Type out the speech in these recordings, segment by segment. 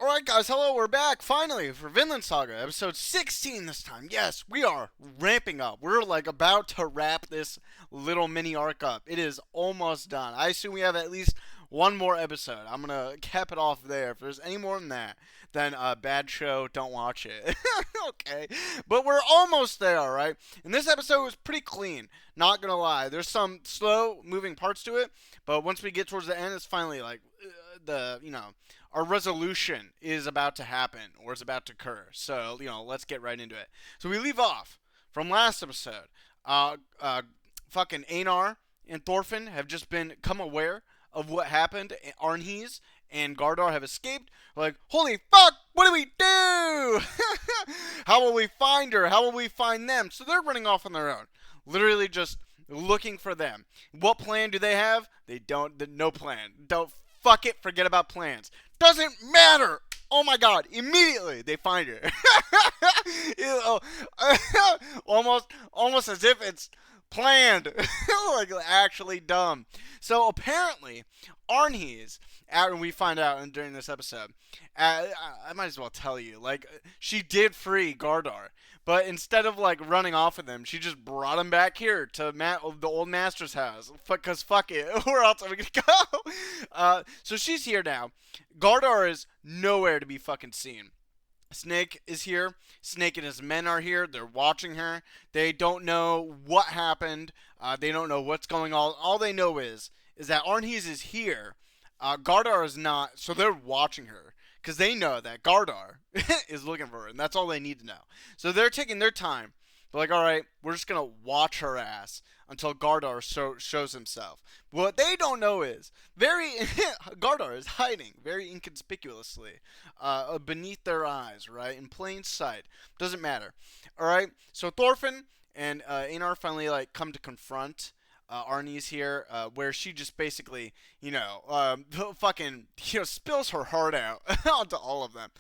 Alright guys, hello, we're back, finally, for Vindland Saga, episode 16 this time. Yes, we are ramping up. We're like about to wrap this little mini arc up. It is almost done. I assume we have at least one more episode. I'm gonna cap it off there. If there's any more than that, then bad show, don't watch it. Okay, but we're almost there, alright? And this episode was pretty clean, not gonna lie. There's some slow moving parts to it, but once we get towards the end, it's finally like, our resolution is about to happen or is about to occur. So, let's get right into it. So we leave off from last episode. Fucking Einar and Thorfinn have just become aware of what happened. Arnhys and Gardar have escaped. We're like, holy fuck, what do we do? How will we find her? How will we find them? So they're running off on their own. Literally just looking for them. What plan do they have? They don't, no plan. Don't fuck it, forget about plans. Doesn't matter. Oh my god, immediately they find her. Almost as if it's planned. Like actually dumb. So apparently, Arnhys, after we find out during this episode, I might as well tell you, like, she did free Gardar. But instead of, like, running off with him, she just brought him back here to the old master's house. Because fuck it. Where else are we going to go? So she's here now. Gardar is nowhere to be fucking seen. Snake is here. Snake and his men are here. They're watching her. They don't know what happened. They don't know what's going on. All they know is that Arnhys is here. Gardar is not, so they're watching her. Because they know that Gardar is looking for her, and that's all they need to know. So they're taking their time. They're like, alright, we're just going to watch her ass until Gardar shows himself. What they don't know is, Gardar is hiding very inconspicuously beneath their eyes, right? In plain sight. Doesn't matter. Alright, so Thorfinn and Einar finally come to confront Arnhys here, where she just basically, fucking, spills her heart out onto all of them.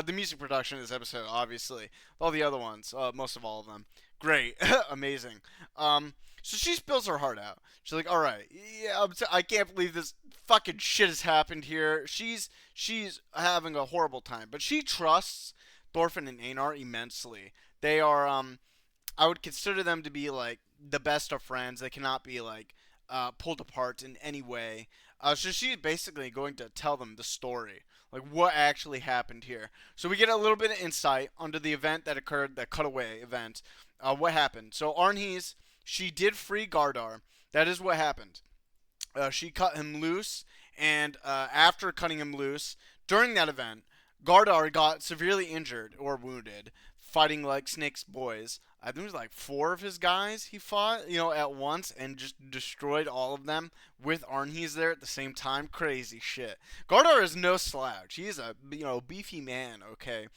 The music production in this episode, obviously. All the other ones, most of all of them. Great. Amazing. So she spills her heart out. She's like, alright, yeah, I can't believe this fucking shit has happened here. She's having a horrible time. But she trusts Thorfinn and Einar immensely. They are, I would consider them to be, the best of friends. They cannot be pulled apart in any way. So she's basically going to tell them the story, what actually happened here. So we get a little bit of insight onto the event that occurred, the cutaway event. What happened? So Arnhys, she did free Gardar. That is what happened. She cut him loose, and after cutting him loose, during that event, Gardar got severely injured or wounded, fighting Snake's boys. I think it was 4 of his guys he fought, at once, and just destroyed all of them with Arnhys there at the same time. Crazy shit. Gardar is no slouch. He is a, beefy man, okay?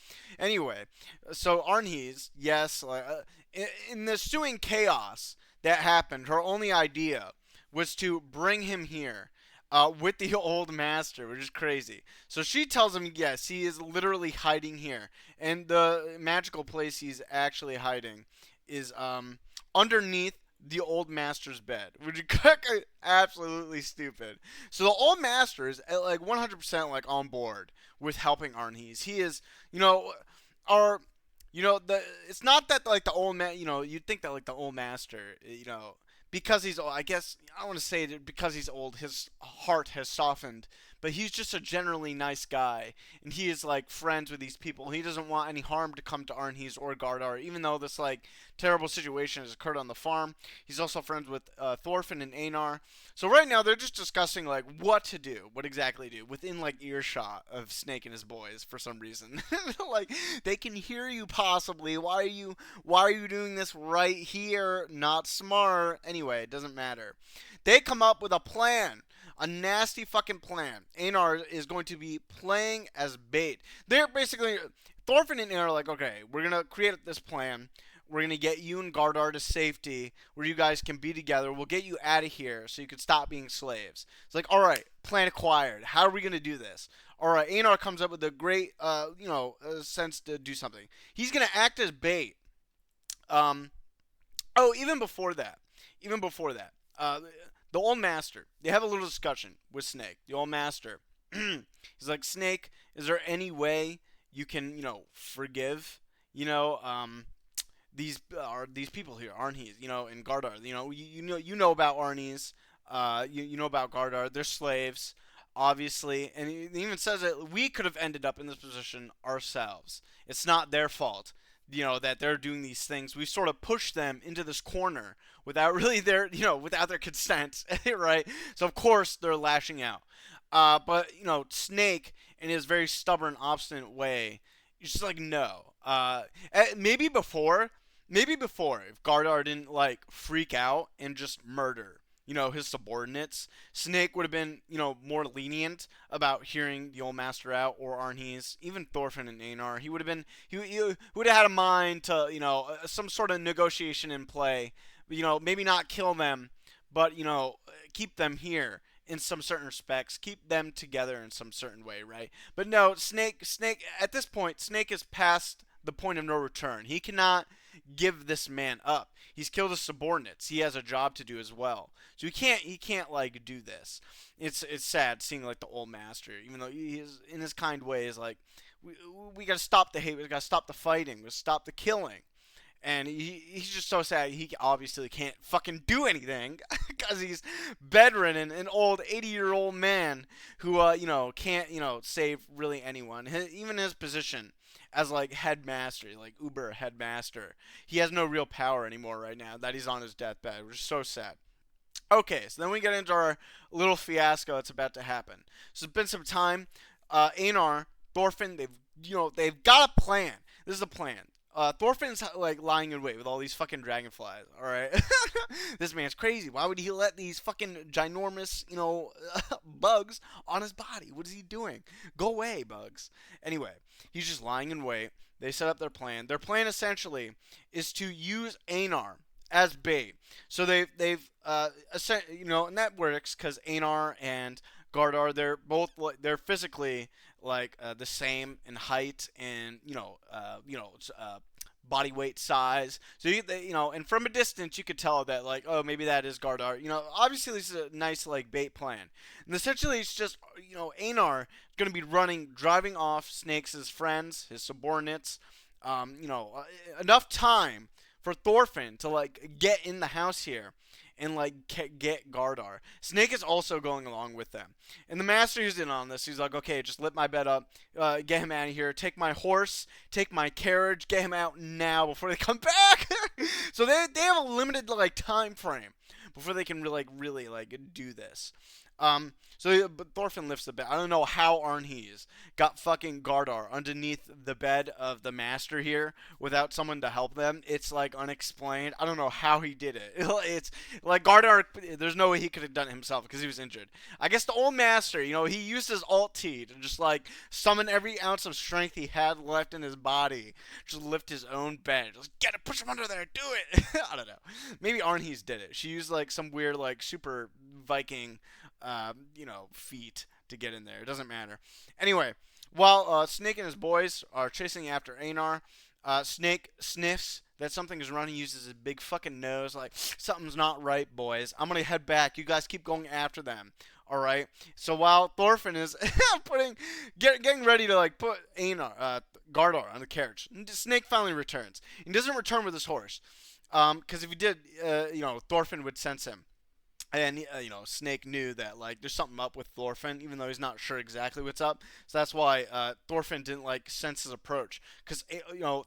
Anyway, so Arnhys, yes, in the ensuing chaos that happened, her only idea was to bring him here. With the old master, which is crazy. So she tells him, yes, he is literally hiding here. And the magical place he's actually hiding is underneath the old master's bed, which is absolutely stupid. So the old master is 100% on board with helping Arnhys. He is, it's not that the old man, you'd think that the old master, because he's old, I guess, I don't want to say it because he's old, his heart has softened, but he's just a generally nice guy, and he is, friends with these people. He doesn't want any harm to come to Arnhys or Gardar, even though this, terrible situation has occurred on the farm. He's also friends with Thorfinn and Einar. So right now, they're just discussing, what to do, what exactly do, within, earshot of Snake and his boys, for some reason. They can hear you, possibly. Why are you doing this right here? Not smart. Anyway, it doesn't matter. They come up with a plan. A nasty fucking plan. Einar is going to be playing as bait. They're basically, Thorfinn and Einar are okay, we're going to create this plan. We're going to get you and Gardar to safety where you guys can be together. We'll get you out of here so you can stop being slaves. It's alright, plan acquired. How are we going to do this? Alright, Einar comes up with a great, sense to do something. He's going to act as bait. Even before that, the old master, they have a little discussion with Snake. The old master, he's like, Snake, Is there any way you can, forgive, you know, these people here, Arnie's, and Gardar. You know about Arnie's. You know about Gardar. They're slaves, obviously, and he even says that we could have ended up in this position ourselves. It's not their fault, that they're doing these things. We sort of pushed them into this corner without really without their consent, right? So of course they're lashing out. But Snake, in his very stubborn, obstinate way, he's just like no. Maybe before, if Gardar didn't like freak out and just murder, his subordinates, Snake would have been, more lenient about hearing the old master out, or Arnhes, even Thorfinn and Einar. He would have been, he would have had a mind to, some sort of negotiation in play. Maybe not kill them, but keep them here in some certain respects, keep them together in some certain way, right? But no, Snake. At this point, Snake is past the point of no return. He cannot give this man up. He's killed his subordinates. He has a job to do as well. So he can't like do this. It's sad seeing like the old master, even though he is in his kind way is like we gotta stop the hate, we gotta stop the fighting, we gotta stop the killing. And he's just so sad. He obviously can't fucking do anything because he's bedridden, an old 80-year-old man who can't save really anyone. Even his position as like headmaster, like Uber headmaster, he has no real power anymore right now that he's on his deathbed, which is so sad. Okay, so then we get into our little fiasco that's about to happen. So it's been some time. Einar, Thorfinn, they've got a plan. This is a plan. Thorfinn's like lying in wait with all these fucking dragonflies. All right, this man's crazy. Why would he let these fucking ginormous, bugs on his body? What is he doing? Go away, bugs. Anyway, he's just lying in wait. They set up their plan. Their plan essentially is to use Einar as bait. So and that works because Einar and Gardar, they're physically like the same in height and body weight size. So and from a distance you could tell that like, oh, maybe that is Gardar. Obviously this is a nice like bait plan. And essentially it's just Einar is going to be driving off Snake's friends, his subordinates. Enough time for Thorfinn to like get in the house here and like get Gardar. Snake is also going along with them, and the master is in on this. He's like, okay, just lit my bed up, get him out of here. Take my horse, take my carriage, get him out now before they come back. So they have a limited like time frame before they can really like do this. But Thorfinn lifts the bed. I don't know how Arnhes got fucking Gardar underneath the bed of the master here without someone to help them. It's like unexplained. I don't know how he did it. It's like Gardar, there's no way he could have done it himself because he was injured. I guess the old master, he used his alt T to just like summon every ounce of strength he had left in his body. Just lift his own bed. Just get it, push him under there, do it. I don't know. Maybe Arnhes did it. She used like some weird like super Viking feet to get in there. It doesn't matter. Anyway, while Snake and his boys are chasing after Einar, Snake sniffs that something is wrong. He uses his big fucking nose like, something's not right, boys. I'm going to head back. You guys keep going after them. All right. So while Thorfinn is getting ready to like put Gardar on the carriage, Snake finally returns. He doesn't return with his horse. Because if he did, Thorfinn would sense him. And, Snake knew that, like, there's something up with Thorfinn, even though he's not sure exactly what's up. So that's why Thorfinn didn't, like, sense his approach. Because,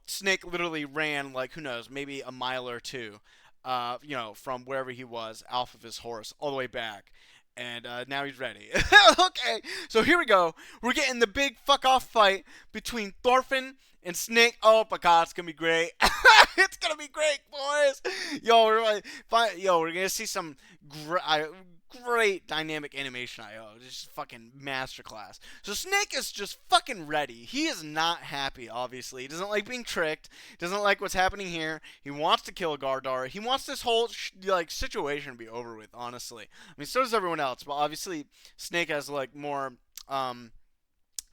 Snake literally ran, like, who knows, maybe a mile or two, from wherever he was, off of his horse, all the way back. And now he's ready. Okay, so here we go. We're getting the big fuck-off fight between Thorfinn and Snake. Oh my god, it's gonna be great. It's gonna be great, boys. We're gonna see some great dynamic animation. Just fucking masterclass. So Snake is just fucking ready. He is not happy. Obviously, he doesn't like being tricked. He doesn't like what's happening here. He wants to kill Gardar. He wants this whole situation to be over with. Honestly, I mean, so does everyone else. But obviously, Snake has like more.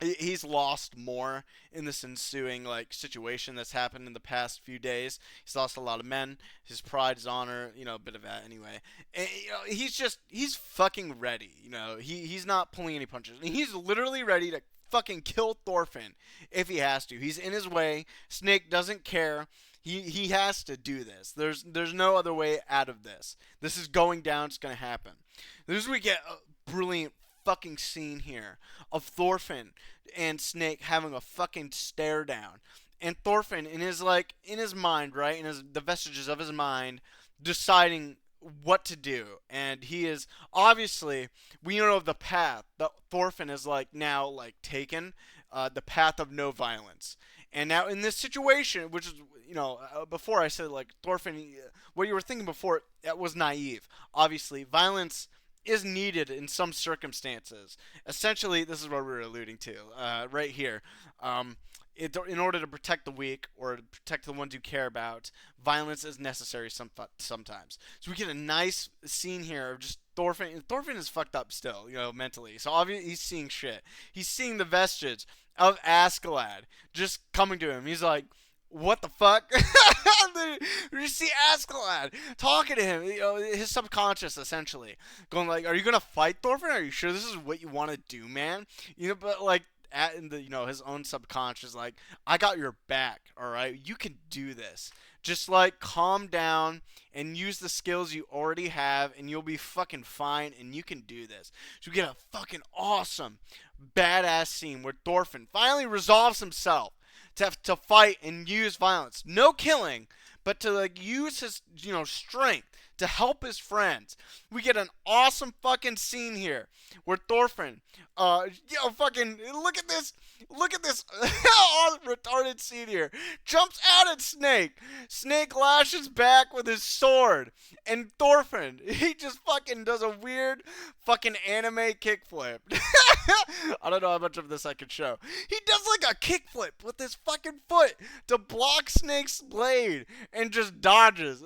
He's lost more in this ensuing like situation that's happened in the past few days. He's lost a lot of men, his pride, his honor, a bit of that anyway. And, he's fucking ready. He's not pulling any punches. He's literally ready to fucking kill Thorfinn if he has to. He's in his way. Snake doesn't care. He has to do this. There's no other way out of this. This is going down. It's gonna happen. This is where we get a brilliant fucking scene here of Thorfinn and Snake having a fucking stare down, and Thorfinn in his mind, right, the vestiges of his mind, deciding what to do. And he is obviously, we know the path that Thorfinn is now taken, the path of no violence. And now in this situation, which is, before I said Thorfinn, what you were thinking before, that was naive. Obviously, violence is needed in some circumstances. Essentially, this is what we were alluding to right here. In order to protect the weak or to protect the ones you care about, violence is necessary sometimes. So we get a nice scene here of just Thorfinn. Thorfinn is fucked up still, mentally. So obviously he's seeing shit. He's seeing the vestige of Askeladd just coming to him. He's like, what the fuck? You see Askeladd talking to him, his subconscious essentially going are you gonna fight Thorfinn? Are you sure this is what you want to do, man? But in the his own subconscious, I got your back, all right, you can do this. Just calm down and use the skills you already have, and you'll be fucking fine, and you can do this. So we get a fucking awesome badass scene where Thorfinn finally resolves himself to fight and use violence. No killing, but to use his strength to help his friends. We get an awesome fucking scene here where Thorfinn, fucking look at this retarded scene here. Jumps out at Snake. Snake lashes back with his sword, and Thorfinn, he just fucking does a weird fucking anime kickflip. I don't know how much of this I could show. He does a kickflip with his fucking foot to block Snake's blade and just dodges.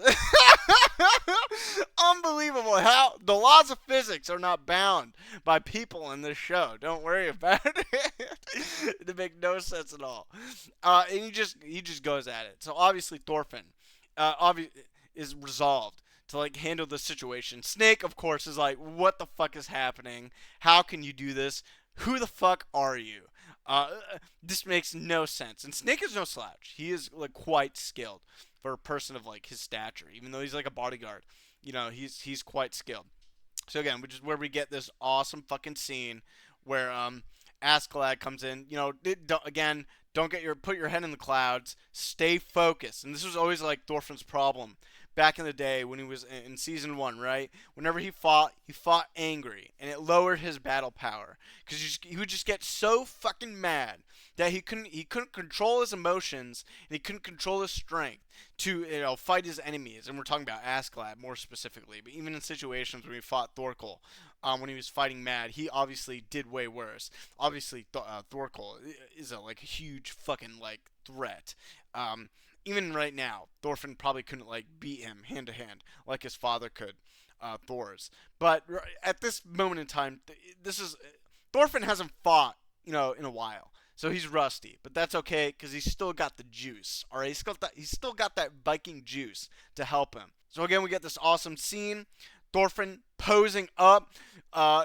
Unbelievable how the laws of physics are not bound by people in this show. Don't worry about it. It makes no sense at all. And he just goes at it. So obviously Thorfinn is resolved to handle the situation. Snake, of course, is what the fuck is happening? How can you do this? Who the fuck are you? This makes no sense. And Snake is no slouch. He is quite skilled for a person of his stature. Even though he's a bodyguard, he's quite skilled. So again, which is where we get this awesome fucking scene where Askeladd comes in. Put your head in the clouds. Stay focused. And this was always Thorfinn's problem back in the day when he was in season 1, right? Whenever he fought angry, and it lowered his battle power because he would just get so fucking mad that he couldn't control his emotions, and he couldn't control his strength to fight his enemies. And we're talking about Askeladd more specifically, but even in situations when he fought Thorkel, when he was fighting mad, he obviously did way worse. Obviously, Thorkel is a huge fucking threat. Even right now, Thorfinn probably couldn't beat him hand to hand like his father could, Thor's. But at this moment in time, Thorfinn hasn't fought in a while, so he's rusty. But that's okay because he's still got the juice. All right, he's still got that Viking juice to help him. So again, we get this awesome scene. Thorfinn posing up,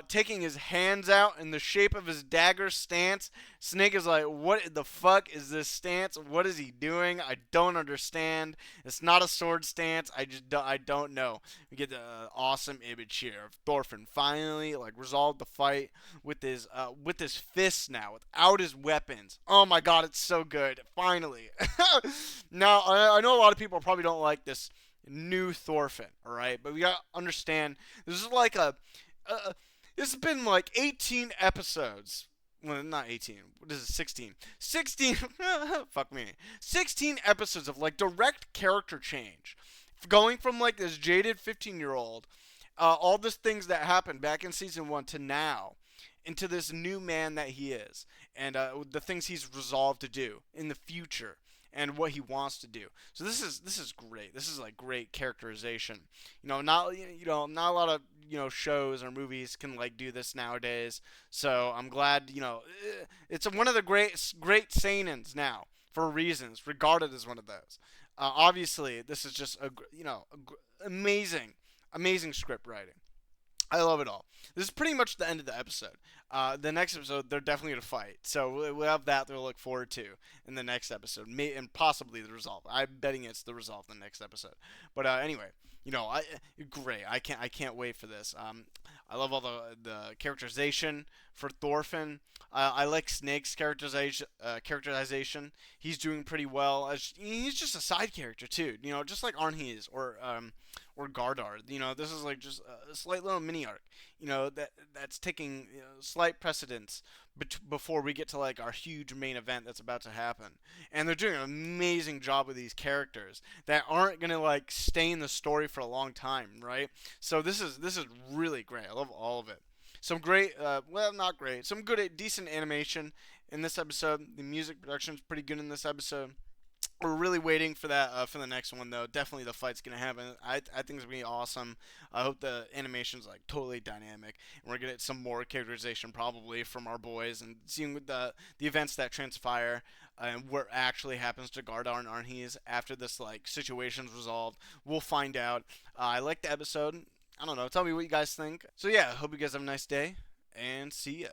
taking his hands out in the shape of his dagger stance. Snake is what the fuck is this stance? What is he doing? I don't understand. It's not a sword stance. I don't know. We get the awesome image here of Thorfinn finally resolved the fight with his fists now, without his weapons. Oh my god, it's so good. Finally. Now, I know a lot of people probably don't like this new Thorfinn, all right, but we gotta understand this is this has been 18 episodes. Well, not 18. What is it? 16 fuck me, 16 episodes of direct character change, going from this jaded 15-year-old, all these things that happened back in season 1 to now, into this new man that he is, and the things he's resolved to do in the future, and what he wants to do. So this is great. This is great characterization. Not a lot of shows or movies can do this nowadays. So I'm glad it's one of the great seinens now for reasons, regarded as one of those. Obviously, this is just amazing script writing. I love it all. This is pretty much the end of the episode. The next episode, they're definitely gonna fight, so we'll have that to look forward to in the next episode, and possibly the resolve. I'm betting it's the resolve in the next episode. But anyway, I great. I can't wait for this. I love all the characterization for Thorfinn. I like Snake's characterization. He's doing pretty well. He's just a side character too. Just like Arnhes or Gardar. This is like just a slight little mini arc. That's taking slight precedence before we get to like our huge main event that's about to happen. And they're doing an amazing job with these characters that aren't gonna like stay in the story for a long time, right? So this is really great. I love all of it. Some great, well, not great. Some good, decent animation in this episode. The music production is pretty good in this episode. We're really waiting for that for the next one though. Definitely the fight's gonna happen. I think it's gonna be awesome. I hope the animation's like totally dynamic, and we're gonna get some more characterization probably from our boys and seeing the events that transpire and what actually happens to Gardar and Arnhes after this like situation's resolved. We'll find out. I like the episode. I don't know. Tell me what you guys think. So yeah, hope you guys have a nice day and see ya.